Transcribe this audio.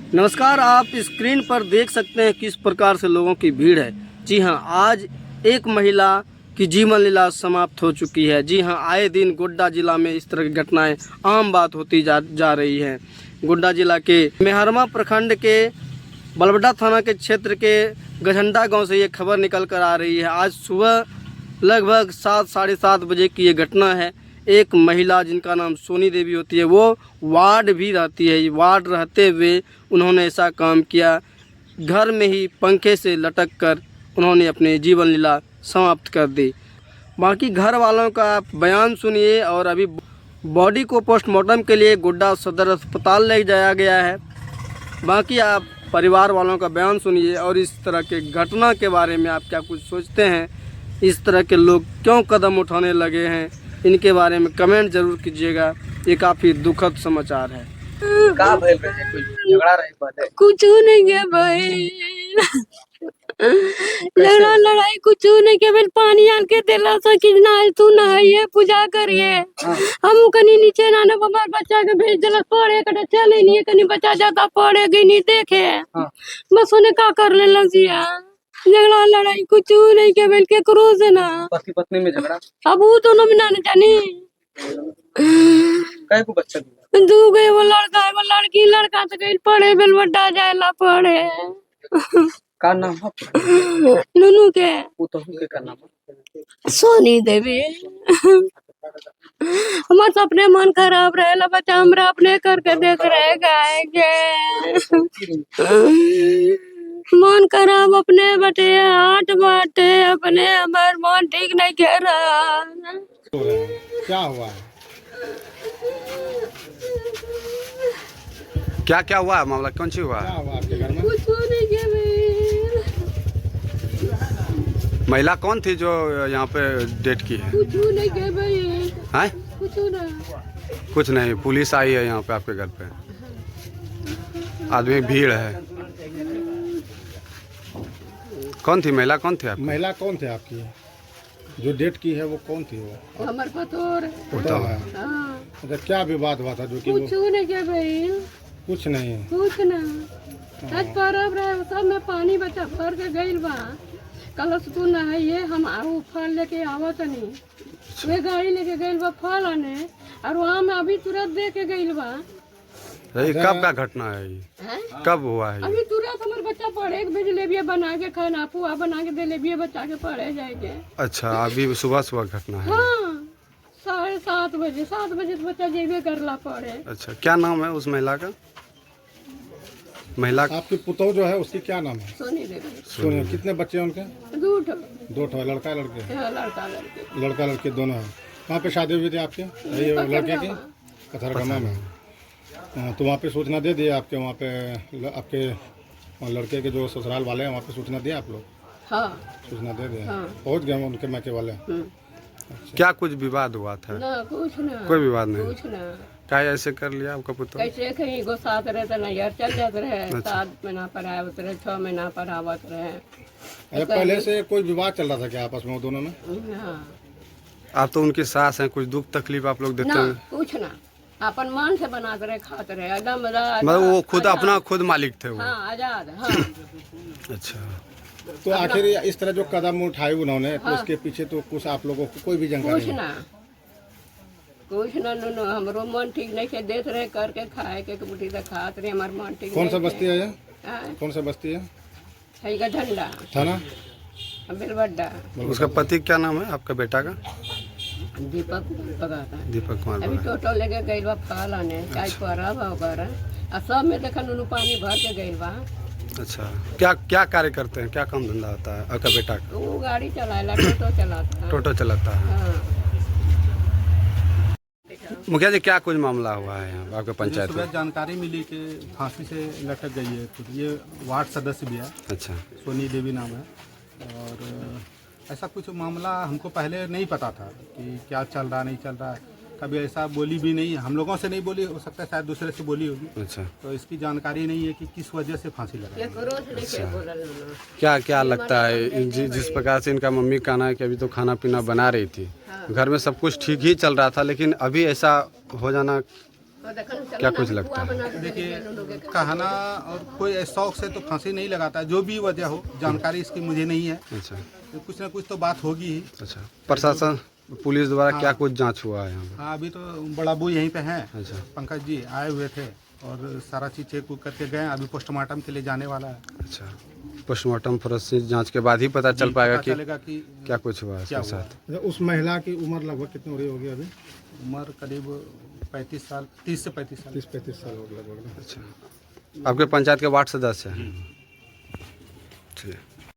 नमस्कार, आप स्क्रीन पर देख सकते हैं किस प्रकार से लोगों की भीड़ है। जी हां, आज एक महिला की जीवन लीला समाप्त हो चुकी है। जी हां, आए दिन गोड्डा जिला में इस तरह की घटनाएं आम बात होती जा रही हैं। गोड्डा जिला के मेहरमा प्रखंड के बलबड्डा थाना के क्षेत्र के गझंडा गांव से ये खबर निकल कर आ रही है। आज सुबह लगभग 7 साढ़े 7 बजे की ये घटना है। एक महिला जिनका नाम सोनी देवी होती है, वो वार्ड भी रहती है। वार्ड रहते हुए उन्होंने ऐसा काम किया, घर में ही पंखे से लटक कर उन्होंने अपनी जीवन लीला समाप्त कर दी। बाकी घर वालों का आप बयान सुनिए। और अभी बॉडी को पोस्टमार्टम के लिए गोड्डा सदर अस्पताल ले जाया गया है। बाकी आप परिवार वालों का बयान सुनिए और इस तरह के घटना के बारे में आप क्या कुछ सोचते हैं, इस तरह के लोग क्यों कदम उठाने लगे हैं, इनके बारे में कमेंट जरूर कीजिएगा। ये काफ़ी दुखद समाचार है। का भइल रहे? कोई झगड़ा रही बात है? कुछ नहीं के भाई, झगड़ा लड़ाई कुछ नहीं के भाई। पानी आन के देला सा कि नहाय तू नहाइए पूजा करिए। हम कनी नीचे नाने हमार बच्चा के भेज देला पढ़े कटे चले नहीं कनी बच्चा जाता पढ़ेगी नहीं देखे। बस उन्हें का कर ले लजिया झगड़ा लड़ाई कुछ नहीं के भाई के करो से ना पति पत्नी में झगड़ा? अब वो दोनों में ना जानी काय को बच्चा दू गए वो लड़का है वो लड़की लड़का तो कहीं पढ़े बेलवड्डा जाएला पढ़े। का नाम है? नूनू के वो तो के का नाम है? सोनी देवी। हमारे तो अपने मन खराब रहेला बच्चा हमरा अपने करके देख रहे गाय के मन खराब अपने बटे हाथ बाटे अपने हमार मन ठीक नहीं कह रहा। क्या हुआ है? क्या क्या हुआ है मामला? कौन सी हुआ क्या है? हुआ आपके घर में? कुछ नहीं के भाई, महिला कौन थी जो यहाँ पे डेट की है? कुछ नहीं के भाई, हैं? कुछ नहीं। कुछ नहीं, पुलिस आई है यहाँ पे आपके घर पे। आदमी भीड़ है। कौन थी महिला? कौन थी आपकी? महिला कौन थे आपकी जो डेट की है? वो कौन थी? वो हमारे पतोर पता है। हाँ अच्छा, क्या विवाद हुआ था जो कि वो? कुछ नहीं के भाई, कुछ नहीं। कुछ ना आज परब रहे सब में पानी बचा भर के गइल बा। कल तू नहाइए हम आऊ फल लेके आवत नहीं, वे गाड़ी लेके गइल बा फल आने और वहाँ में अभी तुरंत दे के गइल बा। ये कब का घटना है? ये हैं? कब हुआ है? अभी तुरंत हमारे बच्चा पढ़े के भेज लेबिया बना के खाना पुआ बना के दे लेबिया बच्चा के पढ़े जाएंगे। अच्छा, अभी सुबह सुबह घटना है। हाँ 7:30 बजे 7 बजे तो बच्चा जेबे करला पड़े। अच्छा, क्या नाम है उस महिला का? महिला आपकी पुतौ जो है उसकी क्या नाम है? सोनी देवी। सोनिया। कितने बच्चे हैं उनके? 2 दो ठो। लड़का लड़के? लड़का लड़की। लड़का लड़के दोनों हैं। कहाँ पे शादी हुई थी आपके? ये लड़के की कथरगमा में। तो वहाँ पे सूचना दे दिए आपके? वहाँ पे आपके लड़के के जो ससुराल वाले हैं वहाँ पे सूचना दिए आप लोग? हाँ सूचना दे दिए? हाँ। पहुँच गए उनके मैके वाले? क्या कुछ विवाद हुआ था? ना कुछ ना कोई विवाद नहीं। कुछ ना क्या ऐसे कर लिया आपका पुत्र? कैसे कहीं गो साथ रहे तो नहीं यार चल जाते रहे। 7 महीना पढ़ावत रहे 6 महीना पढ़ावत रहे। अरे पहले से कोई विवाद चल रहा था क्या आपस में वो दोनों में? हाँ आप तो उनकी सास हैं, कुछ दुख तकलीफ आप लोग देते ना हैं? कुछ ना अपन मन से बना रहे खाते रहे एकदम मतलब वो खुद अपना खुद मालिक थे वो? हाँ आजाद। हाँ अच्छा, तो आखिर इस तरह जो कदम उठाए उन्होंने तो उसके पीछे तो कुछ आप लोगों को कोई भी जानकारी कुछ नहीं? ना कुछ ना नो हमरो मन ठीक नहीं के देख रहे करके खाए के बुटी तो खात रहे हमार मन ठीक। कौन सा बस्ती है ये? हाँ कौन सा बस्ती है? है का झंडा थाना बेलवड्डा। उसका पति क्या नाम है आपका बेटा का? दीपक पगाता दीपक कुमार अभी बघेल। टोटो लेके गइल बा फल आने चाय पड़ा बा वगैरह और सब में देखा नुनू पानी भर के गइल बा। अच्छा, क्या क्या कार्य करते हैं? क्या काम धंधा होता है आपका बेटा का? वो गाड़ी चलाएला टोटो चलाता है। टोटो चलाता है। हाँ मुखिया जी, क्या कुछ मामला हुआ है यहाँ आपके पंचायत सुबह में? जानकारी मिली कि फांसी से लटक गई है। तो ये वार्ड सदस्य भी है, अच्छा, सोनी देवी नाम है। और ऐसा कुछ मामला हमको पहले नहीं पता था कि क्या चल रहा नहीं चल रहा है। कभी ऐसा बोली भी नहीं, हम लोगों से नहीं बोली, हो सकता है शायद दूसरे से बोली होगी। अच्छा, तो इसकी जानकारी नहीं है कि किस वजह से फांसी लगा। क्या क्या लगता है जिस प्रकार से इनका मम्मी कहना है कि अभी तो खाना पीना बना रही थी, घर में सब कुछ ठीक ही चल रहा था, लेकिन अभी ऐसा हो जाना क्या कुछ लगता है? देखिए, कहना और कोई शौक से तो फांसी नहीं लगाता, जो भी वजह हो, जानकारी इसकी मुझे नहीं है, अच्छा तो कुछ ना कुछ तो बात होगी ही। अच्छा, प्रशासन पुलिस द्वारा क्या कुछ जांच हुआ है यहाँ पे? हाँ, अभी तो बड़ा बू यहीं पे हैं, अच्छा पंकज जी आए हुए थे और सारा चीज़ चेक उक करके गए, अभी पोस्टमार्टम के लिए जाने वाला है। अच्छा, पोस्टमार्टम फोरेंसिक जांच के बाद ही पता चल पाएगा कि चलेगा कि क्या कुछ हुआ है क्या इसके हुआ साथ। अच्छा, उस महिला की उम्र लगभग कितनी हो रही होगी अभी? उम्र करीब 35 साल, 30 से 35 साल। 30-35 साल होगी लगभग ना? अच्छा, आपके पंचायत के वार्ड सदस्य हैं? ठीक।